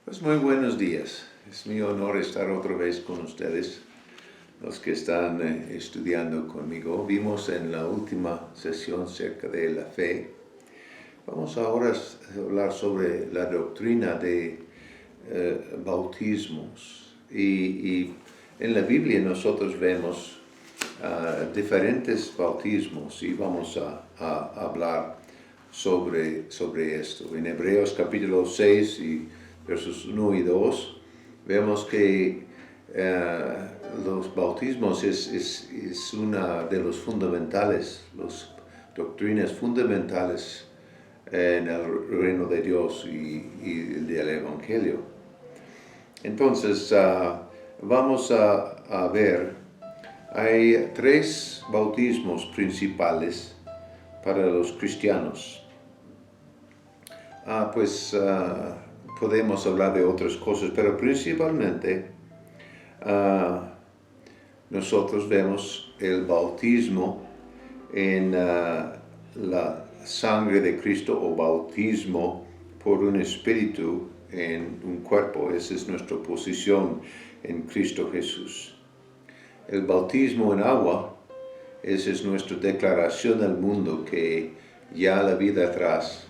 Pues muy buenos días. Es mi honor estar otra vez con ustedes, los que están estudiando conmigo. Vimos en la última sesión acerca de la fe. Vamos ahora a hablar sobre la doctrina de bautismos. Y en la Biblia nosotros vemos diferentes bautismos y vamos a hablar sobre esto. En Hebreos capítulo 6 y versos 1 y 2, vemos que los bautismos es una de los fundamentales, las doctrinas fundamentales en el reino de Dios y del Evangelio. Entonces, vamos a ver, hay tres bautismos principales para los cristianos. Podemos hablar de otras cosas, pero principalmente nosotros vemos el bautismo en la sangre de Cristo o bautismo por un espíritu en un cuerpo. Esa es nuestra posición en Cristo Jesús. El bautismo en agua, esa es nuestra declaración al mundo que ya la vida atrás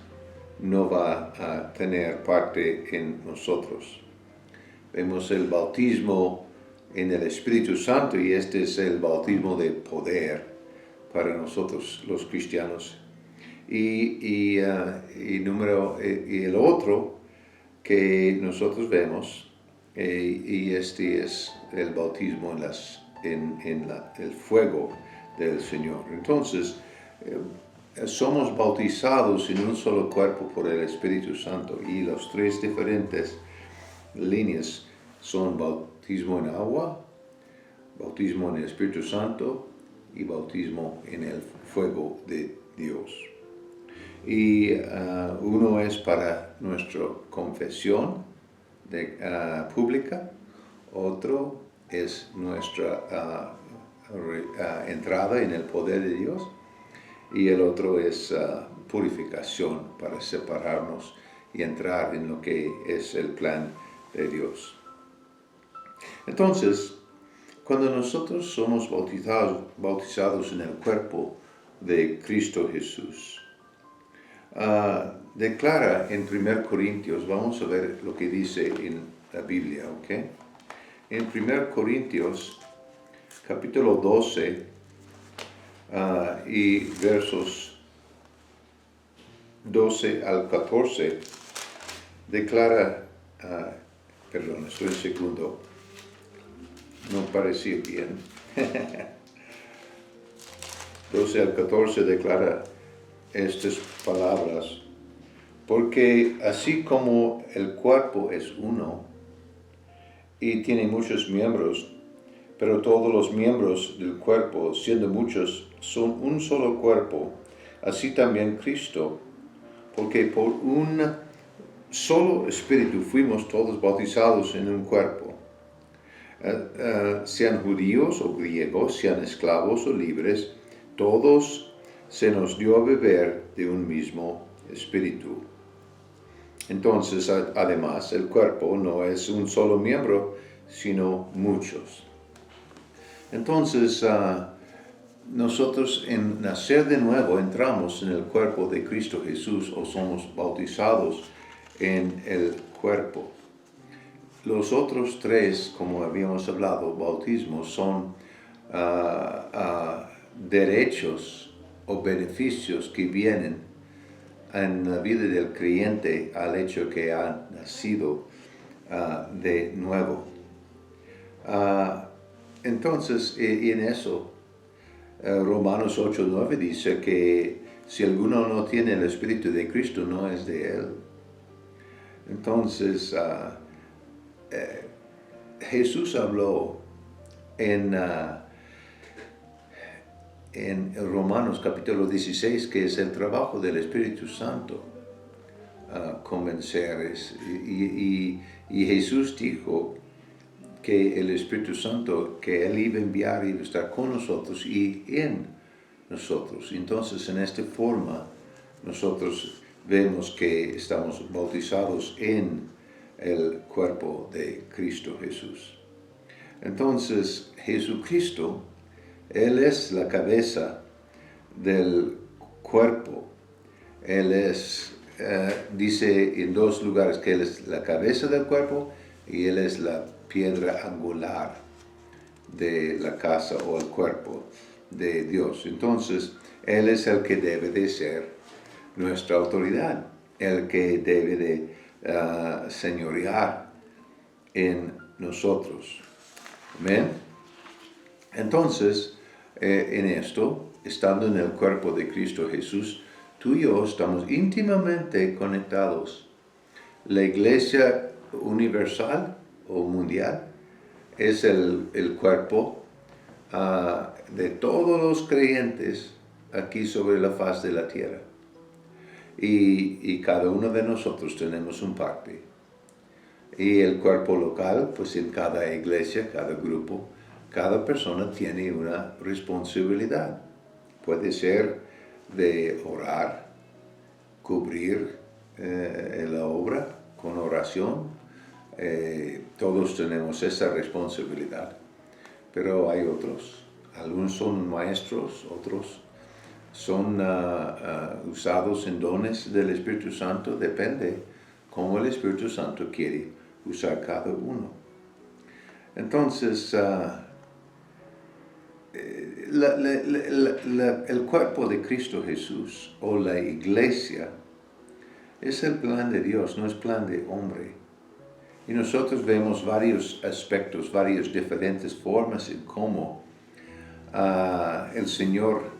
no va a tener parte en nosotros. Vemos el bautismo en el Espíritu Santo y este es el bautismo de poder para nosotros los cristianos. Y el otro que nosotros vemos, y este es el bautismo en el fuego del Señor. Entonces, somos bautizados en un solo cuerpo por el Espíritu Santo y las tres diferentes líneas son bautismo en agua, bautismo en el Espíritu Santo y bautismo en el fuego de Dios. Y uno es para nuestra confesión pública, otro es nuestra entrada en el poder de Dios, y el otro es purificación para separarnos y entrar en lo que es el plan de Dios. Entonces, cuando nosotros somos bautizados en el cuerpo de Cristo Jesús, declara en 1 Corintios, vamos a ver lo que dice en la Biblia, ¿ok? En 1 Corintios, capítulo 12, y versos 12 al 14, declara, estoy en segundo, no parecía bien, 12 al 14 declara estas palabras: porque así como el cuerpo es uno y tiene muchos miembros, pero todos los miembros del cuerpo, siendo muchos, son un solo cuerpo, así también Cristo, porque por un solo espíritu fuimos todos bautizados en un cuerpo, sean judíos o griegos, sean esclavos o libres, todos se nos dio a beber de un mismo espíritu. Entonces, además, el cuerpo no es un solo miembro, sino muchos. Entonces, nosotros en nacer de nuevo entramos en el cuerpo de Cristo Jesús o somos bautizados en el cuerpo. Los otros tres, como habíamos hablado, bautismos son derechos o beneficios que vienen en la vida del creyente al hecho que ha nacido de nuevo. Entonces, y en eso, Romanos 8:9 dice que si alguno no tiene el Espíritu de Cristo, no es de él. Entonces, Jesús habló en Romanos capítulo 16, que es el trabajo del Espíritu Santo, convencer. Y Jesús dijo que el Espíritu Santo, que Él iba a enviar, iba a estar con nosotros y en nosotros. Entonces, en esta forma, nosotros vemos que estamos bautizados en el cuerpo de Cristo Jesús. Entonces, Jesucristo, Él es la cabeza del cuerpo. Él es, dice en dos lugares que Él es la cabeza del cuerpo y Él es la piedra angular de la casa o el cuerpo de Dios. Entonces, Él es el que debe de ser nuestra autoridad, el que debe de señorear en nosotros. Amén. Entonces, en esto, estando en el cuerpo de Cristo Jesús, tú y yo estamos íntimamente conectados. La iglesia universal o mundial es el cuerpo de todos los creyentes aquí sobre la faz de la tierra. Y cada uno de nosotros tenemos un parte. Y el cuerpo local, pues en cada iglesia, cada grupo, cada persona tiene una responsabilidad. Puede ser de orar, cubrir la obra con oración. Todos tenemos esa responsabilidad. Pero hay otros. Algunos son maestros, otros son usados en dones del Espíritu Santo. Depende cómo el Espíritu Santo quiere usar cada uno. Entonces, el cuerpo de Cristo Jesús o la iglesia es el plan de Dios, no es plan de hombre. Y nosotros vemos varios aspectos, varias diferentes formas en cómo el Señor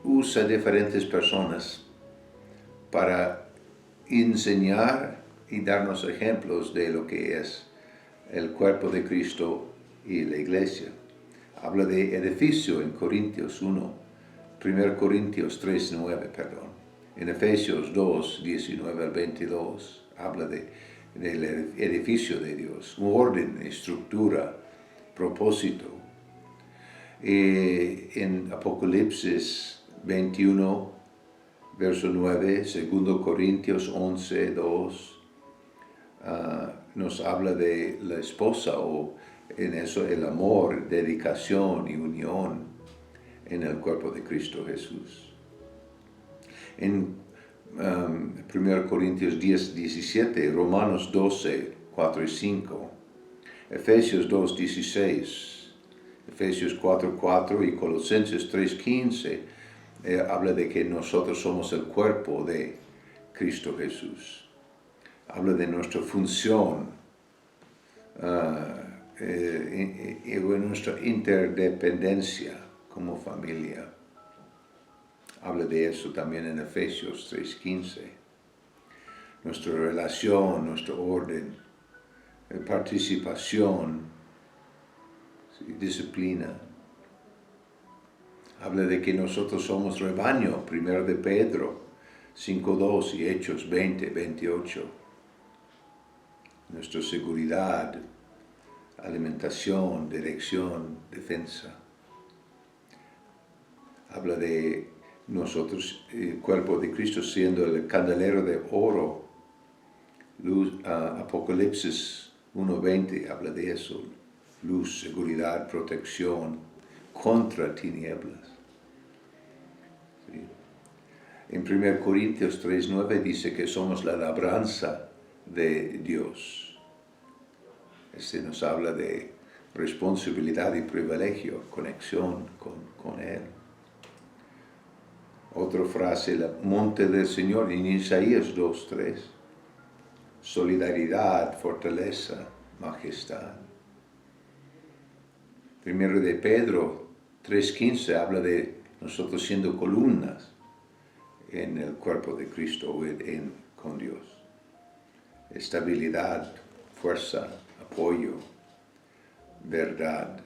usa diferentes personas para enseñar y darnos ejemplos de lo que es el cuerpo de Cristo y la iglesia. Habla de edificio en Corintios 1, 1 Corintios 3, 9, perdón. En Efesios 2, 19 al 22, habla del edificio de Dios, un orden, estructura, propósito. En Apocalipsis 21, verso 9, 2 Corintios 11, 2, nos habla de la esposa o en eso el amor, dedicación y unión en el cuerpo de Cristo Jesús. En 1 Corintios 10, 17, Romanos 12, 4 y 5, Efesios 2, 16, Efesios 4, 4 y Colosenses 3, 15, habla de que nosotros somos el cuerpo de Cristo Jesús. Habla de nuestra función y de nuestra interdependencia como familia. Habla de eso también en Efesios 3:15. Nuestra relación, nuestro orden, participación, disciplina. Habla de que nosotros somos rebaño, 1 de Pedro 5:2 y Hechos 20:28. Nuestra seguridad, alimentación, dirección, defensa. Habla de nosotros, el cuerpo de Cristo siendo el candelero de oro. Luz, Apocalipsis 1:20 habla de eso. Luz, seguridad, protección contra tinieblas. ¿Sí? En 1 Corintios 3:9 dice que somos la labranza de Dios. Este nos habla de responsabilidad y privilegio, conexión con Él. Otra frase, el monte del Señor en Isaías 2:3. Solidaridad, fortaleza, majestad. Primero de Pedro 3:15 habla de nosotros siendo columnas en el cuerpo de Cristo con Dios. Estabilidad, fuerza, apoyo, verdad.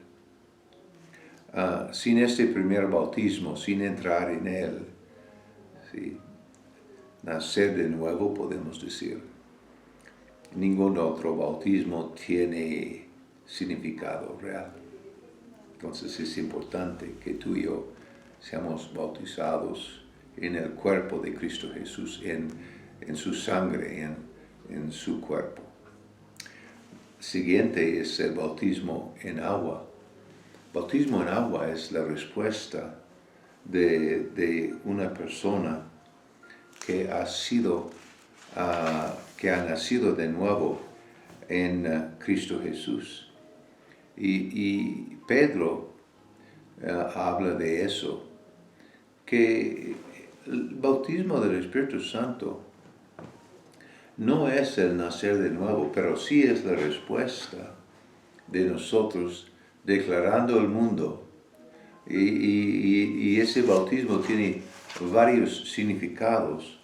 Sin este primer bautismo, sin entrar en él, ¿sí? Nacer de nuevo, podemos decir. Ningún otro bautismo tiene significado real. Entonces es importante que tú y yo seamos bautizados en el cuerpo de Cristo Jesús, en su sangre, en en su cuerpo. Siguiente es el bautismo en agua. Bautismo en agua es la respuesta de una persona que ha nacido de nuevo en Cristo Jesús. Y Pedro habla de eso, que el bautismo del Espíritu Santo no es el nacer de nuevo, pero sí es la respuesta de nosotros declarando al mundo. Y ese bautismo tiene varios significados.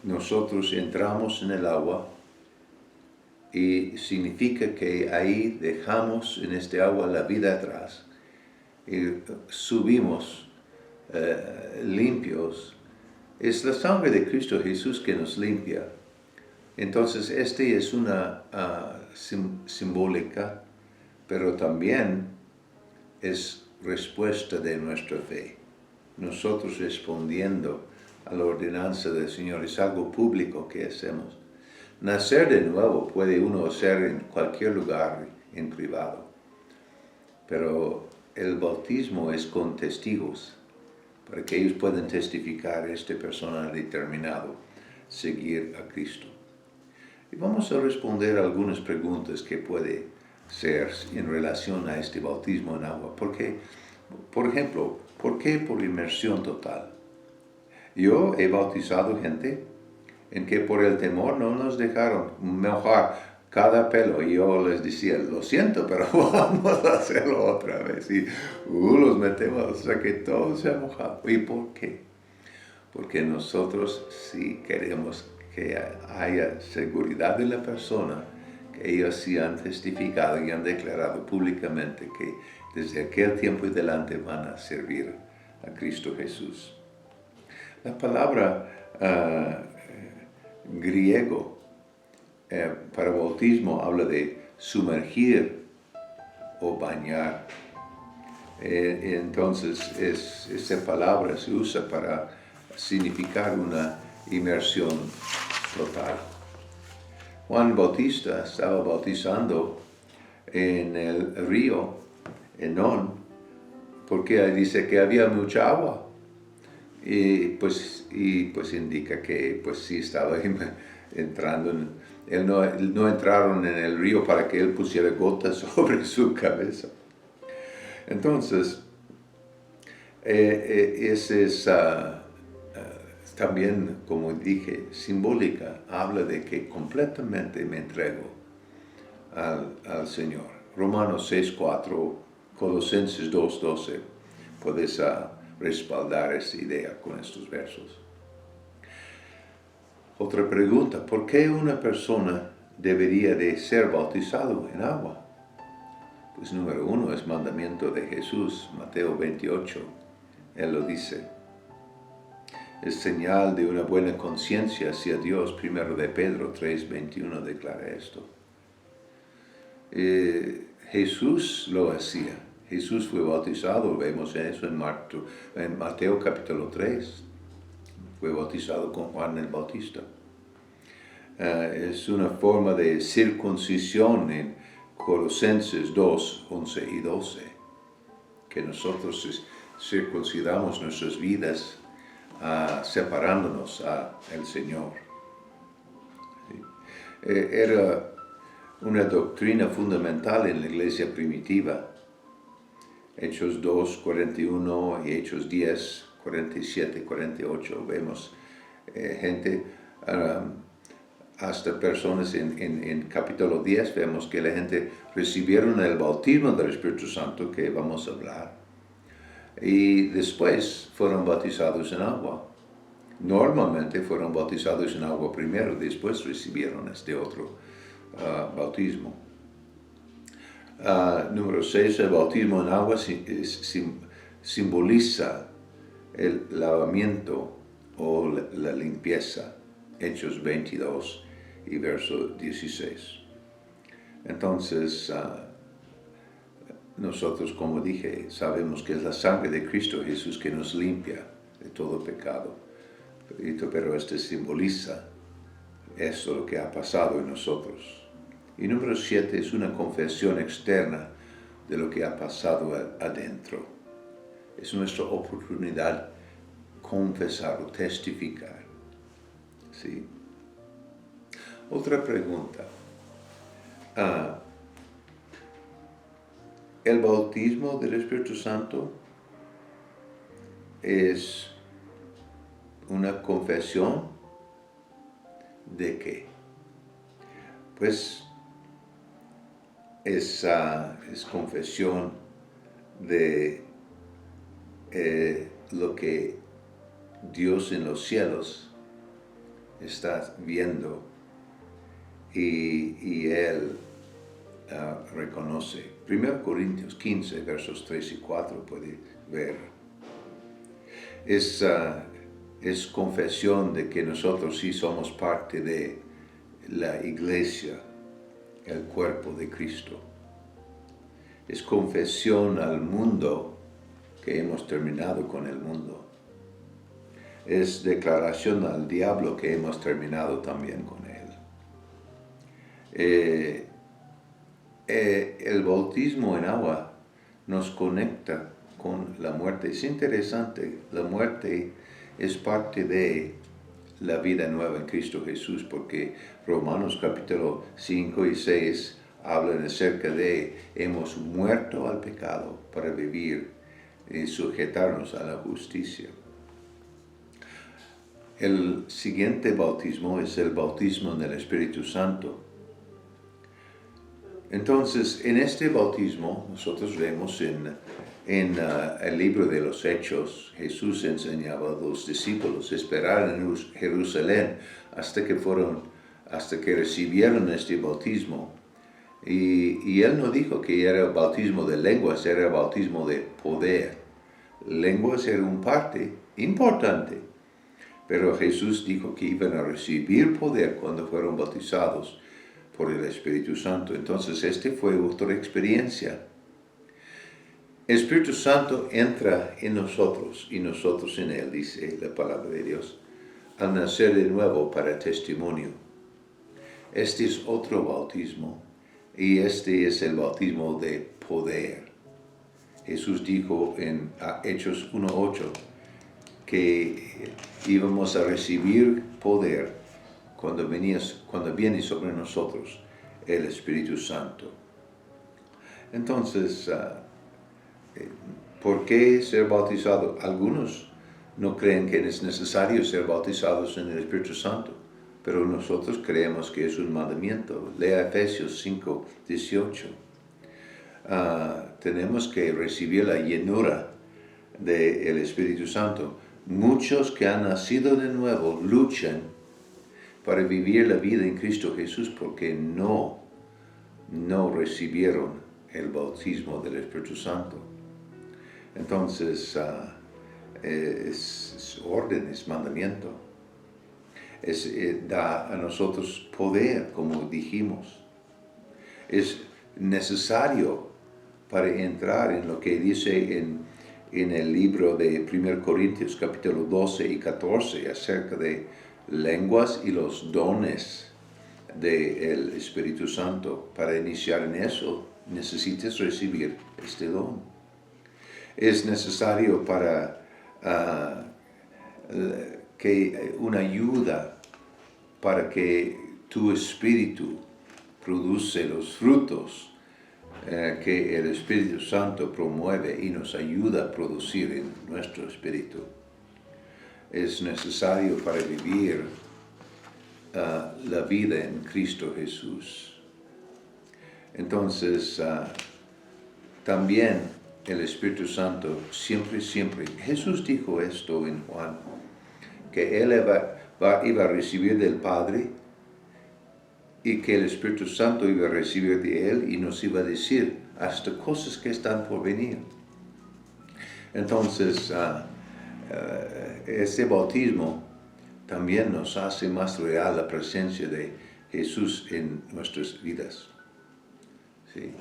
Nosotros entramos en el agua y significa que ahí dejamos en este agua la vida atrás y subimos limpios. Es la sangre de Cristo Jesús que nos limpia. Entonces, es una simbólica, pero también es respuesta de nuestra fe. Nosotros respondiendo a la ordenanza del Señor, es algo público que hacemos. Nacer de nuevo puede uno hacer en cualquier lugar, en privado. Pero el bautismo es con testigos, para que ellos puedan testificar, esta persona ha determinado seguir a Cristo. Y vamos a responder algunas preguntas que puede ser en relación a este bautismo en agua. Porque, por ejemplo, ¿por qué por inmersión total? Yo he bautizado gente en que por el temor no nos dejaron mojar cada pelo. Y yo les decía, lo siento, pero vamos a hacerlo otra vez. Y los metemos, o sea que todo se ha mojado. ¿Y por qué? Porque nosotros sí queremos que haya seguridad de la persona, que ellos sí han testificado y han declarado públicamente que desde aquel tiempo y adelante van a servir a Cristo Jesús. La palabra griego para bautismo habla de sumergir o bañar. Entonces, esa palabra se usa para significar una inmersión total. Juan Bautista estaba bautizando en el río Enón porque dice que había mucha agua y pues indica que pues sí estaba entrando no entraron en el río para que él pusiera gotas sobre su cabeza. Entonces ese es también, como dije, simbólica, habla de que completamente me entrego al Señor. Romanos 6:4, Colosenses 2:12, puedes respaldar esa idea con estos versos. Otra pregunta, ¿por qué una persona debería de ser bautizado en agua? Pues número 1 es mandamiento de Jesús, Mateo 28, Él lo dice. Es señal de una buena conciencia hacia Dios. Primero de Pedro 3:21 declara esto. Jesús lo hacía. Jesús fue bautizado, vemos eso en Mateo capítulo 3. Fue bautizado con Juan el Bautista. Es una forma de circuncisión en Colosenses 2:11 y 12. Que nosotros circuncidamos nuestras vidas separándonos al Señor. Era una doctrina fundamental en la iglesia primitiva. Hechos 2:41 y Hechos 10:47-48 vemos gente, hasta personas en capítulo 10 vemos que la gente recibieron el bautismo del Espíritu Santo que vamos a hablar. Y después fueron bautizados en agua. Normalmente fueron bautizados en agua primero, después recibieron este otro bautismo. Número 6, el bautismo en agua simboliza el lavamiento o la limpieza. Hechos 22 y verso 16. Entonces, nosotros, como dije, sabemos que es la sangre de Cristo Jesús que nos limpia de todo pecado. Pero esto simboliza Eso es lo que ha pasado en nosotros. Y número 7 es una confesión externa de lo que ha pasado adentro. Es nuestra oportunidad confesar o testificar. ¿Sí? Otra pregunta. ¿El bautismo del Espíritu Santo es una confesión de qué? Pues es confesión de lo que Dios en los cielos está viendo y Él reconoce. 1 Corintios 15, versos 3 y 4 puede ver. Es confesión de que nosotros sí somos parte de la iglesia, el cuerpo de Cristo. Es confesión al mundo que hemos terminado con el mundo. Es declaración al diablo que hemos terminado también con él. El bautismo en agua nos conecta con la muerte. Es interesante, la muerte es parte de la vida nueva en Cristo Jesús, porque Romanos capítulo 5 y 6 hablan acerca de hemos muerto al pecado para vivir y sujetarnos a la justicia. El siguiente bautismo es el bautismo del Espíritu Santo. Entonces, en este bautismo, nosotros vemos en el libro de los Hechos, Jesús enseñaba a los discípulos a esperar en Jerusalén hasta que recibieron este bautismo. Y él no dijo que era el bautismo de lenguas, era el bautismo de poder. Lenguas era una parte importante, pero Jesús dijo que iban a recibir poder cuando fueron bautizados por el Espíritu Santo. Entonces, fue otra experiencia. El Espíritu Santo entra en nosotros y nosotros en Él, dice la palabra de Dios, al nacer de nuevo para testimonio. Este es otro bautismo y este es el bautismo de poder. Jesús dijo en Hechos 1:8 que íbamos a recibir poder cuando viene sobre nosotros el Espíritu Santo. Entonces, ¿por qué ser bautizado? Algunos no creen que es necesario ser bautizados en el Espíritu Santo, pero nosotros creemos que es un mandamiento. Lea Efesios 5:18. Tenemos que recibir la llenura del Espíritu Santo. Muchos que han nacido de nuevo luchan para vivir la vida en Cristo Jesús porque no recibieron el bautismo del Espíritu Santo. Entonces, es orden, es mandamiento. Da a nosotros poder, como dijimos. Es necesario para entrar en lo que dice en el libro de 1 Corintios capítulo 12 y 14 acerca de lenguas y los dones del Espíritu Santo. Para iniciar en eso, necesitas recibir este don. Es necesario para que una ayuda para que tu espíritu produce los frutos que el Espíritu Santo promueve y nos ayuda a producir en nuestro espíritu. Es necesario para vivir la vida en Cristo Jesús. Entonces, también el Espíritu Santo siempre, Jesús dijo esto en Juan, que Él iba a recibir del Padre y que el Espíritu Santo iba a recibir de Él y nos iba a decir hasta cosas que están por venir. Entonces, este bautismo también nos hace más real la presencia de Jesús en nuestras vidas. ¿Sí?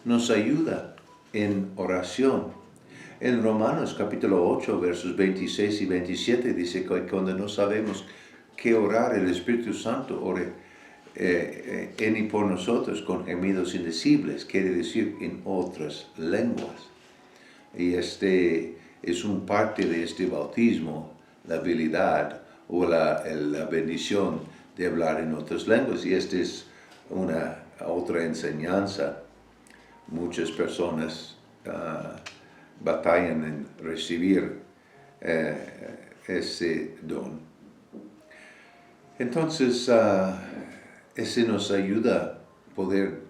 Nos ayuda en oración. En Romanos capítulo 8, versos 26 y 27 dice que cuando no sabemos que orar, el Espíritu Santo ore en y por nosotros con gemidos indecibles, quiere decir en otras lenguas. Y este es un parte de este bautismo, la habilidad o la bendición de hablar en otras lenguas. Y esta es una otra enseñanza. Muchas personas batallan en recibir ese don. Entonces, ese nos ayuda a poder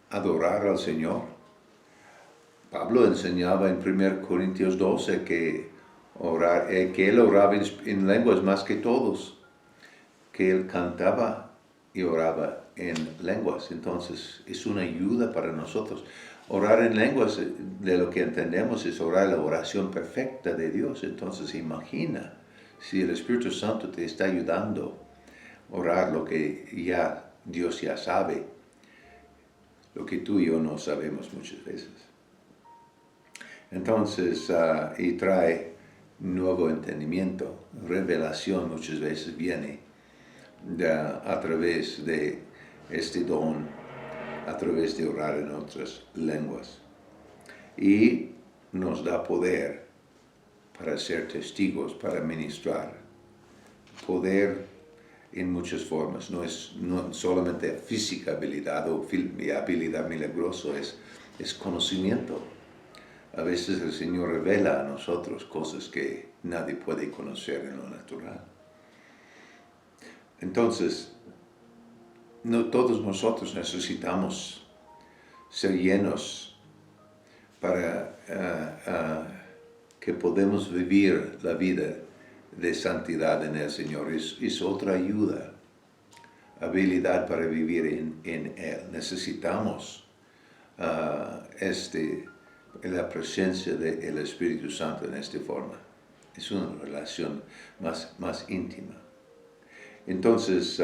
adorar al Señor. Pablo enseñaba en 1 Corintios 12 que él oraba en lenguas más que todos, que él cantaba y oraba en lenguas. Entonces, es una ayuda para nosotros. Orar en lenguas, de lo que entendemos, es orar la oración perfecta de Dios. Entonces, imagina si el Espíritu Santo te está ayudando a orar lo que Dios ya sabe, lo que tú y yo no sabemos muchas veces. Entonces, y trae nuevo entendimiento, revelación muchas veces viene a través de este don, a través de orar en otras lenguas. Y nos da poder para ser testigos, para ministrar. Poder en muchas formas, no es solamente física habilidad o habilidad milagrosa, es conocimiento. A veces el Señor revela a nosotros cosas que nadie puede conocer en lo natural. Entonces, no todos nosotros necesitamos ser llenos para que podamos vivir la vida de santidad en el Señor. Es otra ayuda, habilidad para vivir en Él. Necesitamos la presencia del Espíritu Santo en esta forma. Es una relación más íntima. Entonces,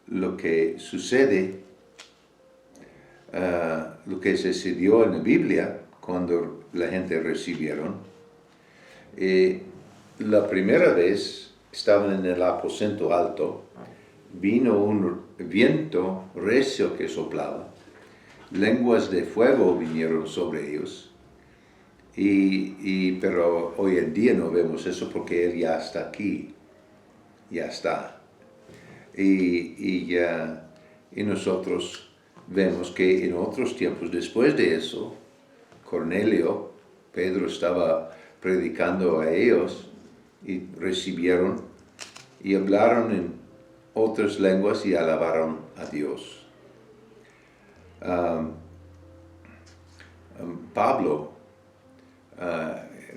lo que sucede, lo que sucedió en la Biblia, cuando la gente recibieron, la primera vez estaban en el aposento alto, vino un viento recio que soplaba, lenguas de fuego vinieron sobre ellos, pero hoy en día no vemos eso porque Él ya está aquí, ya está. Y nosotros vemos que en otros tiempos, después de eso, Cornelio, Pedro estaba predicando a ellos y recibieron y hablaron en otras lenguas y alabaron a Dios. Pablo,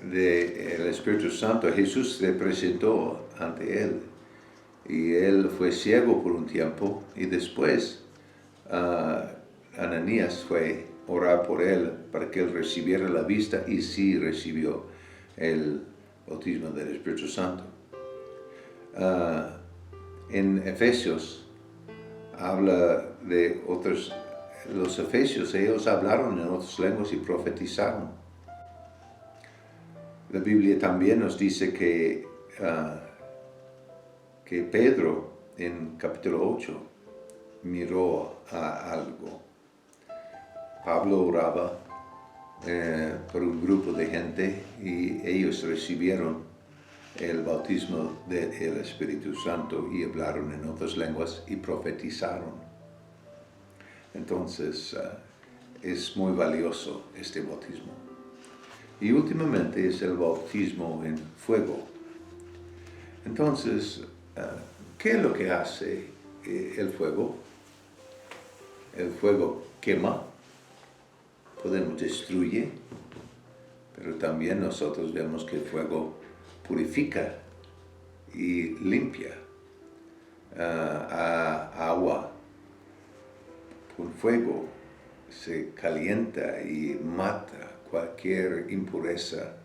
del Espíritu Santo, Jesús se presentó ante él y él fue ciego por un tiempo y después Ananías fue a orar por él para que él recibiera la vista y sí recibió el bautismo del Espíritu Santo. En Efesios habla de otros, los efesios, ellos hablaron en otras lenguas y profetizaron. La Biblia también nos dice que Pedro en capítulo 8 miró a algo. Pablo oraba por un grupo de gente y ellos recibieron el bautismo del Espíritu Santo y hablaron en otras lenguas y profetizaron. Entonces, es muy valioso este bautismo. Y últimamente es el bautismo en fuego. Entonces, ¿qué es lo que hace el fuego? El fuego quema, podemos destruir, pero también nosotros vemos que el fuego purifica y limpia. Agua con fuego se calienta y mata cualquier impureza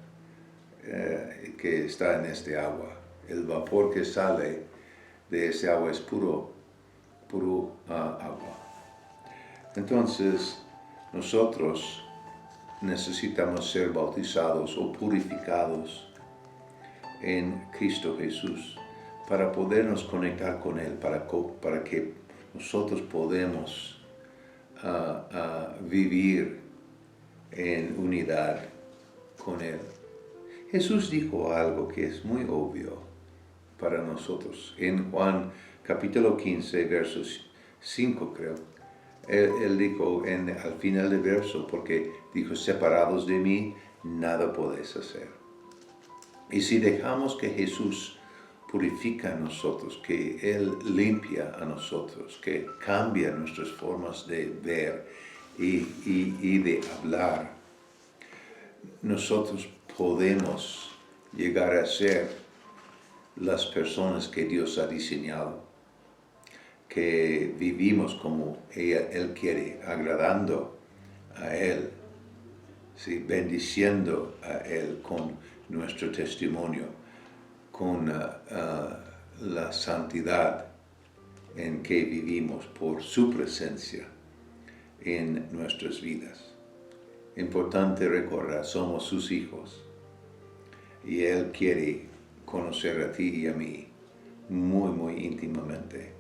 que está en este agua. El vapor que sale de ese agua es puro agua. Entonces, nosotros necesitamos ser bautizados o purificados en Cristo Jesús. para podernos conectar con Él, para que nosotros podamos vivir en unidad con Él. Jesús dijo algo que es muy obvio para nosotros. En Juan capítulo 15, versos 5 creo, Él dijo al final del verso, porque dijo, separados de mí, nada podéis hacer. Y si dejamos que Jesús purifica a nosotros, que Él limpia a nosotros, que cambia nuestras formas de ver y de hablar, nosotros podemos llegar a ser las personas que Dios ha diseñado, que vivimos como Él quiere, agradando a Él, ¿sí? Bendiciendo a Él con nuestro testimonio, con la santidad en que vivimos por su presencia en nuestras vidas. Importante recordar, somos sus hijos y Él quiere conocer a ti y a mí muy, muy íntimamente.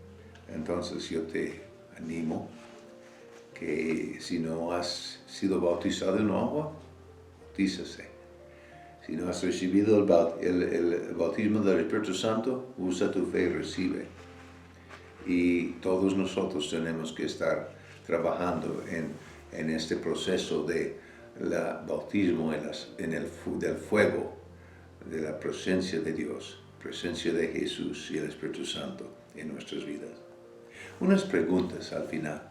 Entonces yo te animo que si no has sido bautizado en agua, bautízase. Si no has recibido el bautismo del Espíritu Santo, usa tu fe y recibe. Y todos nosotros tenemos que estar trabajando en este proceso de bautismo del fuego, de la presencia de Dios, presencia de Jesús y el Espíritu Santo en nuestras vidas. Unas preguntas al final.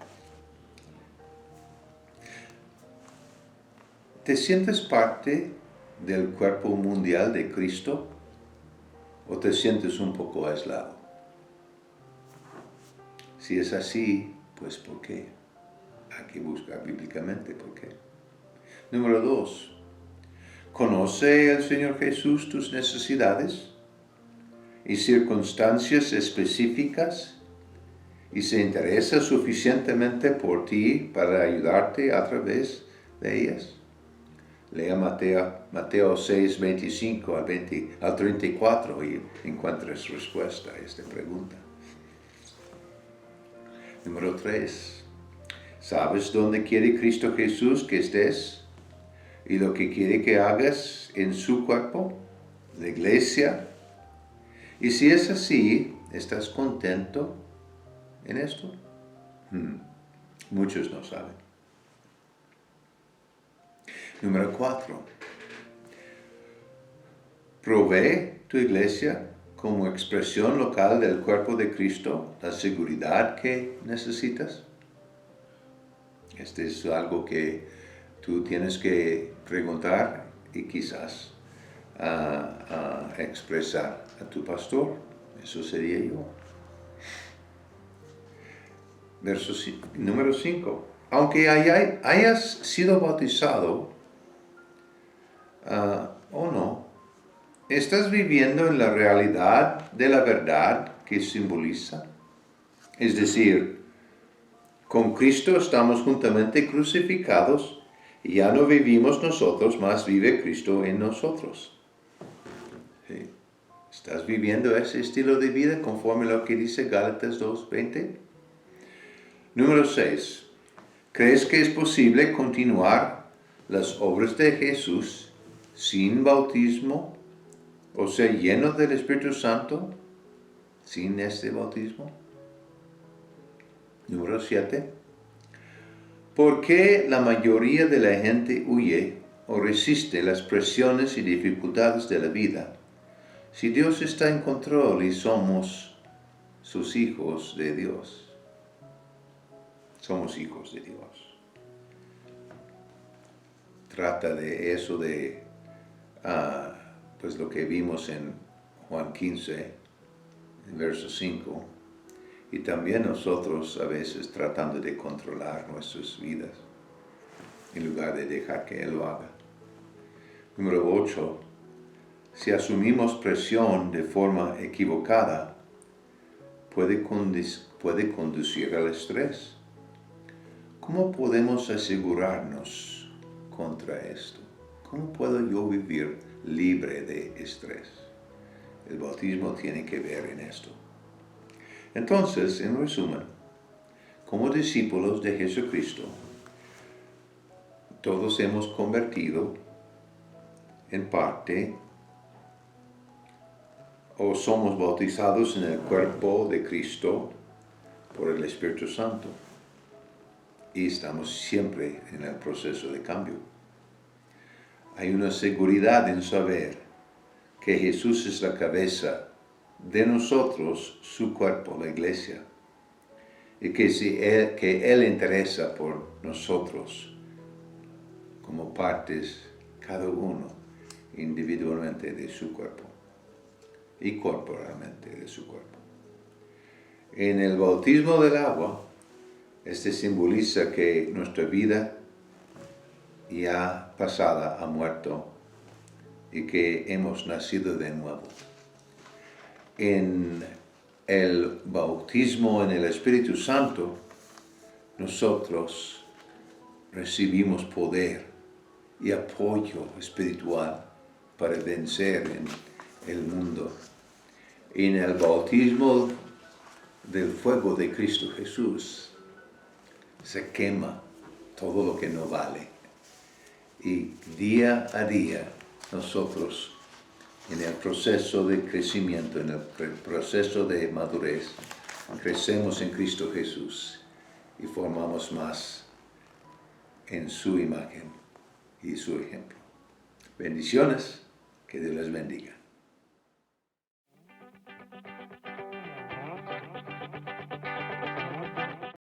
¿Te sientes parte del cuerpo mundial de Cristo o te sientes un poco aislado? Si es así, pues ¿por qué? Hay que buscar bíblicamente por qué. Número 2. ¿Conoce el Señor Jesús tus necesidades y circunstancias específicas y se interesa suficientemente por ti para ayudarte a través de ellas? Lea Mateo 6, 25 al 34 y encuentres respuesta a esta pregunta. Número 3. ¿Sabes dónde quiere Cristo Jesús que estés y lo que quiere que hagas en su cuerpo, la iglesia? Y si es así, ¿estás contento en esto? Muchos no saben. Número 4. ¿Provee tu iglesia como expresión local del cuerpo de Cristo la seguridad que necesitas? Este es algo que tú tienes que preguntar y quizás expresar a tu pastor. Eso sería yo. Número 5. Aunque hayas sido bautizado o no, ¿estás viviendo en la realidad de la verdad que simboliza? Es decir, con Cristo estamos juntamente crucificados y ya no vivimos nosotros, más vive Cristo en nosotros. ¿Sí? ¿Estás viviendo ese estilo de vida conforme a lo que dice Gálatas 2:20? Número 6. ¿Crees que es posible continuar las obras de Jesús sin bautismo o ser lleno del Espíritu Santo sin este bautismo? Número 7. ¿Por qué la mayoría de la gente huye o resiste las presiones y dificultades de la vida si Dios está en control y somos sus hijos de Dios? Somos hijos de Dios. Trata de eso de pues lo que vimos en Juan 15, verso 5. Y también nosotros a veces tratando de controlar nuestras vidas en lugar de dejar que Él lo haga. Número 8. Si asumimos presión de forma equivocada, puede conducir al estrés. ¿Cómo podemos asegurarnos contra esto? ¿Cómo puedo yo vivir libre de estrés? El bautismo tiene que ver en esto. Entonces, en resumen, como discípulos de Jesucristo, todos hemos convertido en parte o somos bautizados en el cuerpo de Cristo por el Espíritu Santo. Y estamos siempre en el proceso de cambio. Hay una seguridad en saber que Jesús es la cabeza de nosotros, su cuerpo, la iglesia. Y que Él interesa por nosotros como partes, cada uno individualmente de su cuerpo y corporalmente de su cuerpo. En el bautismo del agua, este simboliza que nuestra vida ya pasada ha muerto y que hemos nacido de nuevo. En el bautismo en el Espíritu Santo, nosotros recibimos poder y apoyo espiritual para vencer en el mundo. En el bautismo del fuego de Cristo Jesús, se quema todo lo que no vale. Y día a día nosotros en el proceso de crecimiento, en el proceso de madurez, crecemos en Cristo Jesús y formamos más en su imagen y su ejemplo. Bendiciones, que Dios les bendiga.